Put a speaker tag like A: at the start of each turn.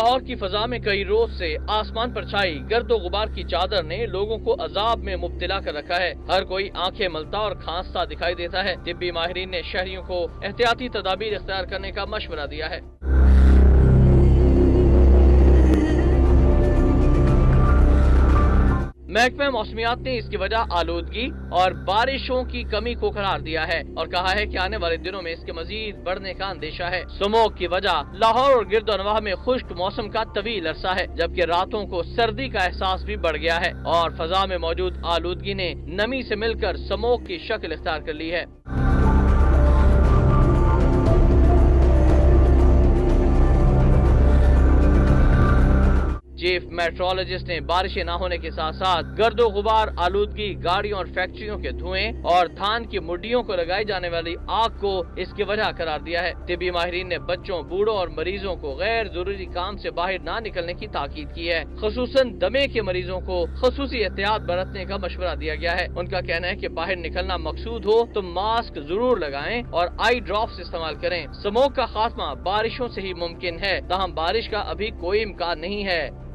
A: लाहौर की फजा में कई रोज से आसमान पर छाई गर्दो गुबार की चादर ने लोगों को अजाब में मुब्तला कर रखा है। हर कोई आंखें मलता और खांसता दिखाई देता है। तिब्बी माहिरीन ने शहरियों को एहतियाती तदाबीर इख्तियार करने का मशवरा दिया है। महकमा मौसमियात ने इसकी वजह आलूदगी और बारिशों की कमी को करार दिया है और कहा है कि आने वाले दिनों में इसके मजीद बढ़ने का अंदेशा है। स्मोक की वजह लाहौर और गिरदोनवाह में खुश्क मौसम का तवील अरसा है, जबकि रातों को सर्दी का एहसास भी बढ़ गया है और फजा में मौजूद आलूदगी ने नमी से मिलकर स्मोक की शक्ल इख्तियार कर ली है। चीफ मेट्रोलॉजिस्ट ने बारिशें न होने के साथ साथ गर्दो गुबार, आलूदगी, गाड़ियों और फैक्ट्रियों के धुएं और धान की मुड्डियों को लगाई जाने वाली आग को इसकी वजह करार दिया है। तिब्बी माहिरीन ने बच्चों, बूढ़ों और मरीजों को गैर जरूरी काम से बाहर न निकलने की ताकीद की है। खुसूसन दमे के मरीजों को खुसूसी एहतियात बरतने का मशवरा दिया गया है। उनका कहना है कि बाहर निकलना मकसूद हो तो मास्क जरूर लगाएं और आई ड्रॉप्स इस्तेमाल करें। स्मोक का खात्मा बारिशों से ही मुमकिन है, ताहम बारिश का अभी कोई इम्कान नहीं है।